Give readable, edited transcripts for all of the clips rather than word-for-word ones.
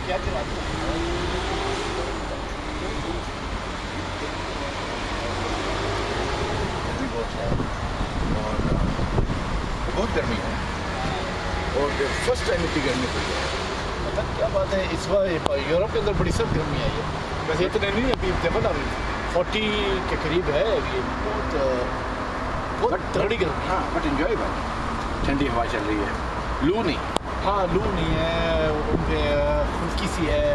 کیا چلاتے ہیں؟ بہت ہے اور بہت گرمی ہے اور فرسٹ ٹائم اتنی گرمی ہوئی ہے. مطلب کیا بات ہے، اس بار یورپ کے اندر بڑی سخت گرمی آئی ہے. ویسے اتنے نہیں، ابھی تقریباً 40 کے قریب ہے. ابھی بہت تگڑی گرمی. ہاں بٹ انجوائیبل، ٹھنڈی ہوا چل رہی ہے، لو نہیں. ہاں لو نہیں ہے، ان پہ خشکی سی ہے،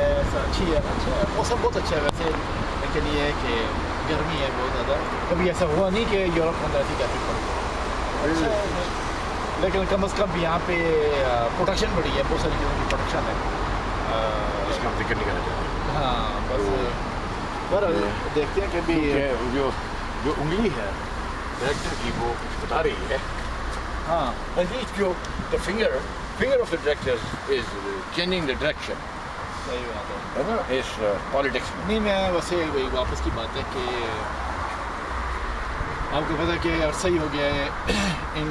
اچھی ہے. اچھا ہے، موسم بہت اچھا ہے ویسے. لیکن یہ ہے کہ گرمی ہے بہت زیادہ. کبھی ایسا ہوا نہیں کہ یورپ کے اندر ایسی گرمی پڑی. اچھا ہے، لیکن کم از کم یہاں پہ پروڈکشن بڑی ہے، بہت ساری چیزوں کی پروڈکشن ہے. اس کا ہم ذکر نہیں کرنا چاہتے. ہاں بس پر دیکھتے ہیں کہ بھی جو انگلی ہے ڈائریکٹر کی وہ کچھ بتا رہی ہے. ہاں جو the finger of the director is changing the direction. صحیح بات ہے. ہے نا، اس پالیٹکس میں. نہیں، میں ویسے وہی واپس کی بات ہے کہ آپ کو پتہ کہ عرصہ ہی ہو گیا ہے ان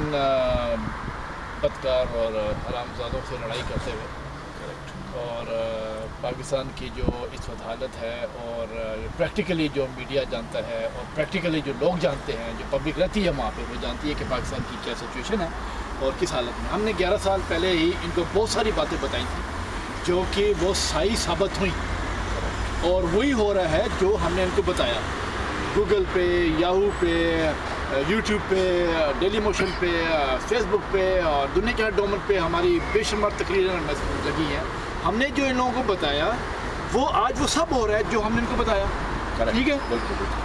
بدکار اور حرام زادوں سے لڑائی کرتے ہوئے. اور پاکستان کی جو اس وقت حالت ہے اور پریکٹیکلی جو میڈیا جانتا ہے اور پریکٹیکلی جو لوگ جانتے ہیں، جو پبلک رہتی ہے وہاں پہ، وہ جانتی ہے کہ پاکستان کی کیا سچویشن ہے اور کس حالت میں. ہم نے 11 سال پہلے ہی ان کو بہت ساری باتیں بتائی تھیں جو کہ وہ صحیح ثابت ہوئیں، اور وہی ہو رہا ہے جو ہم نے ان کو بتایا. گوگل پہ، یاہو پہ، یوٹیوب پہ، ڈیلی موشن پہ، فیس بک پہ اور دنیا کے ہر ڈومن پہ ہماری بے شمار تقریریں لگی ہیں. ہم نے جو ان لوگوں کو بتایا وہ آج وہ سب ہو رہا ہے جو ہم نے ان کو بتایا. ٹھیک ہے،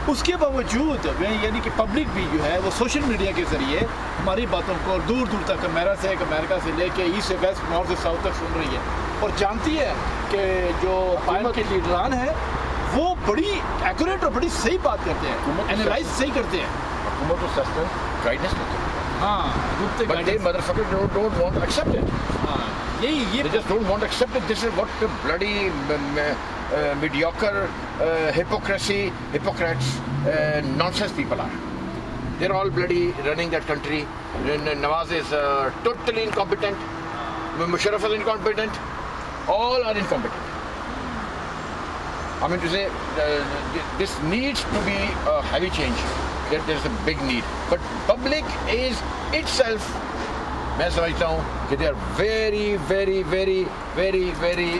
اس کے باوجود یعنی کہ پبلک بھی جو ہے وہ سوشل میڈیا کے ذریعے ہماری باتوں کو دور دور تک امریکہ سے لے کے ایسٹ سے ویسٹ، نارتھ سے ساؤتھ تک سن رہی ہے اور جانتی ہے کہ جو قائم کے لیڈران ہیں وہ بڑی ایکوریٹ اور بڑی صحیح بات کرتے ہیں، اینالائز صحیح کرتے ہیں. حکومت کو سسپینڈ گائیڈنس دیتے ہیں. ہاں But they motherfuckers don't want to accept it. ہاں یہ They just don't want to accept it. This is what the bloody mediocre, hypocrites, nonsense people are. They're all bloody running that country. Nawaz is totally incompetent. Musharraf is incompetent. All are incompetent. I mean to say, this needs to be a heavy change. There's a big need. But public is itself, میں سمجھتا ہوں کہ they are very, very, very, very, very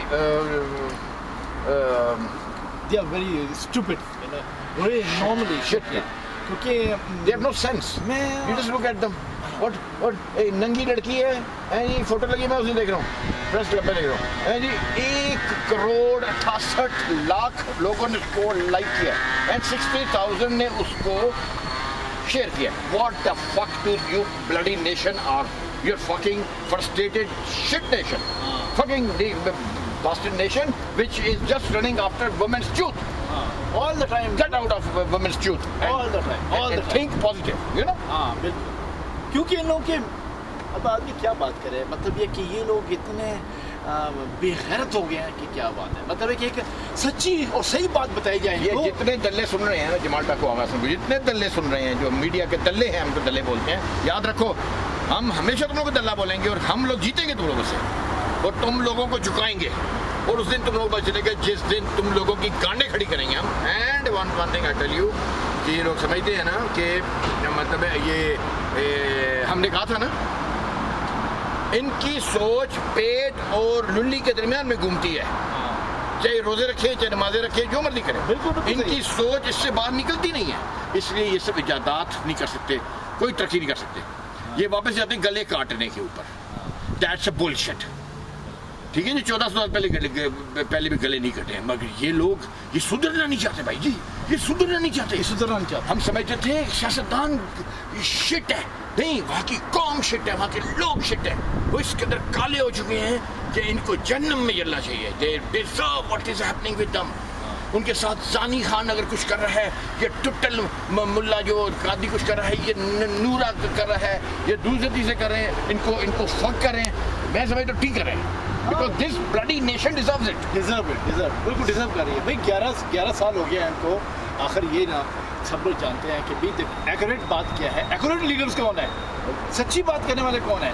they are very stupid, you know, very normally shit. کیونکہ They have no sense. You just look at them. What ننگی لڑکی ہے جی، photo لگی، میں اسے دیکھ رہا ہوں، پریس کلب پہ دیکھ رہا ہوں جی. 1,68,00,000 لوگوں نے اس کو لائک کیا اینڈ 60,000 نے اس کو شیئر کیا. What the fuck do you bloody nation are? You're fucking frustrated shit nation. Fucking bastard nation which is just running after women's truth. all the time. Get out of women's truth. All the time. All the time. Think positive, you know. ہاں بالکل. کیونکہ ان لوگوں کے اب آدمی کیا بات کرے، مطلب یہ کہ یہ لوگ اتنے بے غیرت ہو گئے ہیں کہ کیا بات ہے. مطلب ہے کہ ایک سچی اور صحیح بات بتائی جائے. یہ جتنے دلے سن رہے ہیں نا جمال ٹاکو آواز سن، جتنے دلے سن رہے ہیں جو میڈیا کے دلے ہیں، ہم کو دلے بولتے ہیں، یاد رکھو ہم ہمیشہ تم لوگوں کو دلہ بولیں گے اور ہم لوگ جیتیں گے تم لوگوں سے اور تم لوگوں کو جھکائیں گے اور اس دن تم لوگوں کو پتہ چلے گا جس دن تم لوگوں کی گانڈیں کھڑی کریں گے ہم. And one thing I tell you کہ یہ لوگ سمجھتے ہیں نا کہ مطلب ہے یہ ہم نے کہا تھا نا، ان کی سوچ پیٹ اور للی کے درمیان میں گھومتی ہے. چاہے روزے رکھے، چاہے نمازیں رکھے، جو مرضی کریں، ان کی سوچ اس سے باہر نکلتی نہیں ہے. اس لیے یہ سب ایجادات نہیں کر سکتے، کوئی ترقی نہیں کر سکتے. یہ واپس جاتے ہیں گلے کاٹنے کے اوپر. That's a bullshit. ٹھیک ہے جی، 1400 سال پہلے بھی گلے نہیں کٹے ہیں، مگر یہ لوگ یہ سدھرنا نہیں چاہتے. بھائی جی یہ سدھرنا نہیں چاہتے. ہم سمجھتے تھے سیاستدان شٹ ہے، نہیں، وہاں کی قوم شٹ ہے، وہاں کے لوگ شٹ ہیں. وہ اس کے اندر کالے ہو چکے ہیں کہ ان کو جہنم میں جلنا چاہیے. They deserve what is happening with them. ان کے ساتھ ثانی خان اگر کچھ کر رہا ہے، یہ ٹٹل ملا جو قادی کچھ کر رہا ہے، یہ نورا کر رہا ہے، یہ دوسرے تیسرے کر رہے ہیں، ان کو فک کر رہے ہیں. میں سمجھتا ہوں ٹھیک کر رہے ہیں. Because this bloody nation deserves it. Deserve. بالکل ڈیزرو کر رہی ہے. بھائی 11 سال ہو گیا ہے ان کو. آخر یہ نا سب لوگ جانتے ہیں کہ بھی ایکوریٹ بات کیا ہے. ایکوریٹ لیڈرز کون ہے، سچی بات کرنے والے کون ہیں.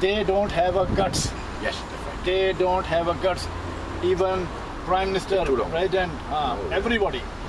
They don't have a guts. Yes. They don't have a guts. Even Prime Minister, President, everybody.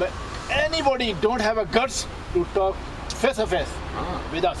But anybody don't have a guts to talk face to face with us.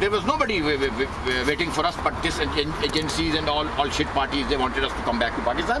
There was nobody waiting for us but this agencies and all shit parties, they wanted us to come back to Pakistan।